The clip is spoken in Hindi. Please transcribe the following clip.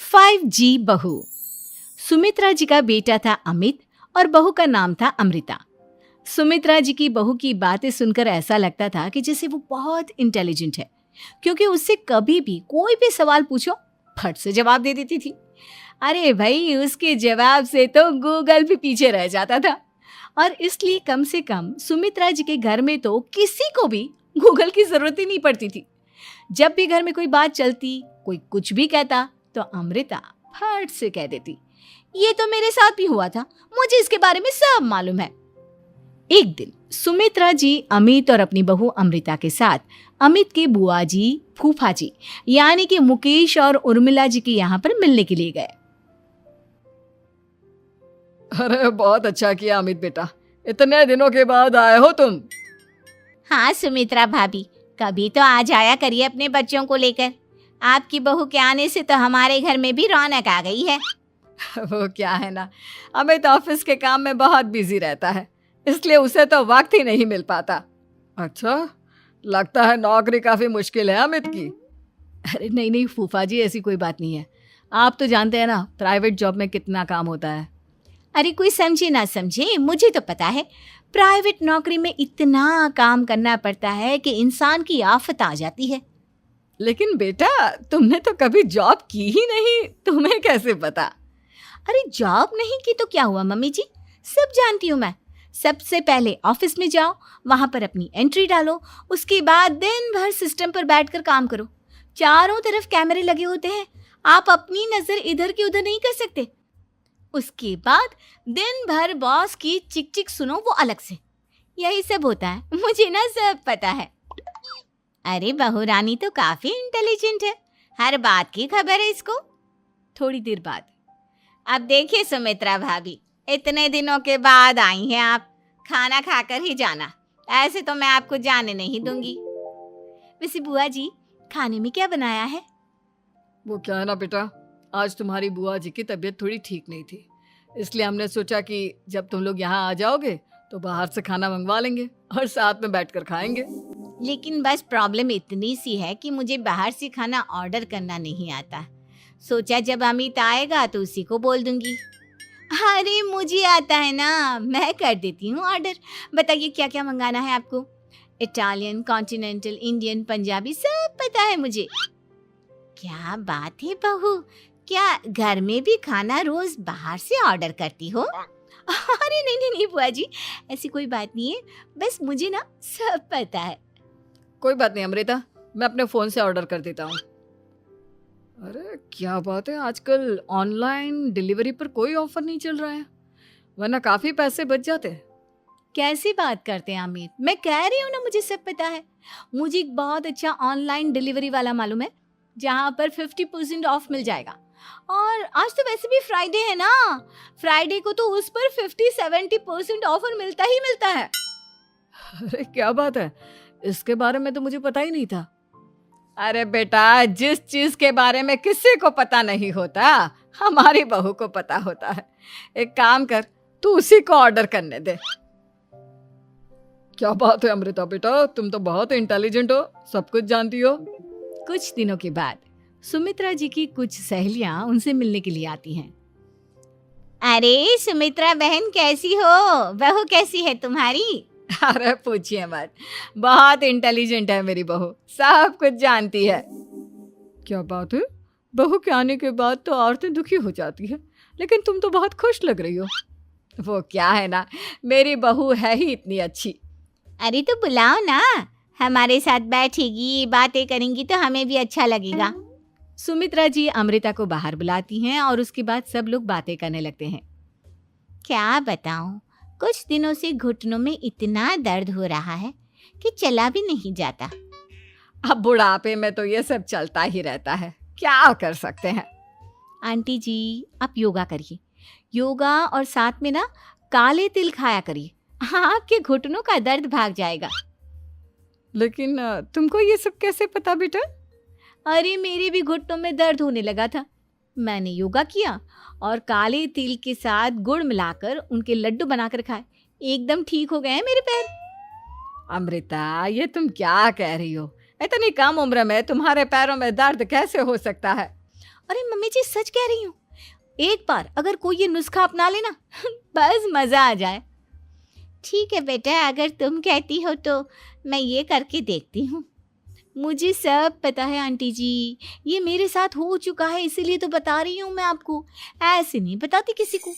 5G बहू। सुमित्रा जी का बेटा था अमित और बहू का नाम था अमृता। सुमित्रा जी की बहू की बातें सुनकर ऐसा लगता था कि जैसे वो बहुत इंटेलिजेंट है, क्योंकि उससे कभी भी कोई भी सवाल पूछो फट से जवाब दे देती थी। अरे भाई, उसके जवाब से तो गूगल भी पीछे रह जाता था। और इसलिए कम से कम सुमित्रा जी के घर में तो किसी को भी गूगल की जरूरत ही नहीं पड़ती थी। जब भी घर में कोई बात चलती, कोई कुछ भी कहता, तो अमृता फट से कह देती, ये तो मेरे साथ भी हुआ था, मुझे इसके बारे में सब मालूम है। एक दिन सुमित्रा जी अमित और अपनी बहू अमृता के साथ अमित के बुआ जी, फूफा जी यानी कि मुकेश और उर्मिला जी के यहाँ पर मिलने के लिए गए। अरे बहुत अच्छा किया अमित बेटा, इतने दिनों के बाद आए हो तुम। हाँ सुमित्रा भाभी, कभी तो आ जाया करिए अपने बच्चों को लेकर। आपकी बहू के आने से तो हमारे घर में भी रौनक आ गई है। वो क्या है ना, अमित ऑफिस के काम में बहुत बिजी रहता है, इसलिए उसे तो वक्त ही नहीं मिल पाता। अच्छा, लगता है नौकरी काफी मुश्किल है अमित की। अरे नहीं नहीं फूफा जी, ऐसी कोई बात नहीं है। आप तो जानते हैं ना प्राइवेट जॉब में कितना काम होता है। अरे कोई समझे ना समझे, मुझे तो पता है प्राइवेट नौकरी में इतना काम करना पड़ता है कि इंसान की आफत आ जाती है। लेकिन बेटा, तुमने तो कभी जॉब की ही नहीं, तुम्हें कैसे पता? अरे जॉब नहीं की तो क्या हुआ मम्मी जी, सब जानती हूँ मैं। सबसे पहले ऑफिस में जाओ, वहां पर अपनी एंट्री डालो, उसके बाद दिन भर सिस्टम पर बैठकर काम करो। चारों तरफ कैमरे लगे होते हैं, आप अपनी नजर इधर की उधर नहीं कर सकते। उसके बाद दिन भर बॉस की चिक चिक सुनो, वो अलग से। यही सब होता है, मुझे ना सब पता है। अरे बहू रानी तो काफी इंटेलिजेंट है, हर बात की खबर है इसको। थोड़ी देर बाद, अब देखिए सुमित्रा भाभी, इतने दिनों के बाद आई हैं आप, खाना खाकर ही जाना, ऐसे तो मैं आपको जाने नहीं दूंगी। वैसे बुआ जी, खाने में क्या बनाया है? वो क्या है ना बेटा, आज तुम्हारी बुआ जी की तबीयत थोड़ी ठीक नहीं थी, इसलिए हमने सोचा कि जब तुम लोग यहाँ आ जाओगे तो बाहर से खाना मंगवा लेंगे और साथ में बैठकर खाएंगे। लेकिन बस प्रॉब्लम इतनी सी है कि मुझे बाहर से खाना ऑर्डर करना नहीं आता। सोचा जब अमित आएगा तो उसी को बोल दूंगी। अरे मुझे आता है ना, मैं कर देती हूँ ऑर्डर। बताइए क्या क्या मंगाना है आपको? इटालियन, कॉन्टिनेंटल, इंडियन, पंजाबी, सब पता है मुझे। क्या बात है बहू, क्या घर में भी खाना रोज बाहर से ऑर्डर करती हो? अरे नहीं नहीं नहीं बुआ जी, ऐसी कोई बात नहीं है, बस मुझे ना सब पता है। कोई बात नहीं अमृता, मैं अपने फोन से ऑर्डर कर देता हूँ। अरे क्या बात है, आजकल ऑनलाइन डिलीवरी पर कोई ऑफर नहीं चल रहा है, वरना काफी पैसे बच जाते हैं। कैसी बात करते हैं अमित, मैं कह रही हूँ ना मुझे सब पता है। मुझे एक बहुत अच्छा ऑनलाइन डिलीवरी वाला मालूम है, जहाँ पर 50% ऑफ मिल जाएगा। और आज तो वैसे भी फ्राइडे है ना, फ्राइडे को तो उस पर 50-70% ऑफर मिलता ही मिलता है। अरे क्या बात है, इसके बारे में तो मुझे पता ही नहीं था। अरे बेटा, जिस चीज के बारे में किसी को पता नहीं होता, हमारी बहू को पता होता है। एक काम कर, तू उसी को ऑर्डर करने दे। क्या बात है अमृता बेटा, तुम तो बहुत इंटेलिजेंट हो, सब कुछ जानती हो। कुछ दिनों के बाद सुमित्रा जी की कुछ सहेलियां उनसे मिलने के लिए आती हैं। अरे सुमित्रा बहन कैसी हो, बहू कैसी है तुम्हारी? अरे पूछिए मत, बहुत इंटेलिजेंट है मेरी बहू, सब कुछ जानती है। क्या बात है, बहू के आने के बाद तो औरतें दुखी हो जाती है, लेकिन तुम तो बहुत खुश लग रही हो। वो क्या है ना, मेरी बहू है ही इतनी अच्छी। अरे तो बुलाओ ना, हमारे साथ बैठेगी, बातें करेंगी तो हमें भी अच्छा लगेगा। सुमित्रा जी अमृता को बाहर बुलाती हैं और उसके बाद सब लोग बातें करने लगते हैं। क्या बताऊं, कुछ दिनों से घुटनों में इतना दर्द हो रहा है कि चला भी नहीं जाता। अब बुढ़ापे में तो ये सब चलता ही रहता है, क्या कर सकते हैं। आंटी जी, आप योगा करिए, योगा और साथ में ना काले तिल खाया करिए, आपके घुटनों का दर्द भाग जाएगा। लेकिन तुमको ये सब कैसे पता बेटा? अरे मेरे भी घुटनों में दर्द होने लगा था, मैंने योगा किया और काले तिल के साथ गुड़ मिलाकर उनके लड्डू बनाकर खाए, एकदम ठीक हो गए हैं मेरे पैर। अमृता, ये तुम क्या कह रही हो? इतनी कम उम्र में तुम्हारे पैरों में दर्द कैसे हो सकता है? अरे मम्मी जी सच कह रही हूँ, एक बार अगर कोई ये नुस्खा अपना लेना बस मज़ा आ जाए। ठीक है बेटा, अगर तुम कहती हो तो मैं ये करके देखती हूँ। मुझे सब पता है आंटी जी, ये मेरे साथ हो चुका है, इसीलिए तो बता रही हूँ मैं आपको, ऐसे नहीं बताती किसी को।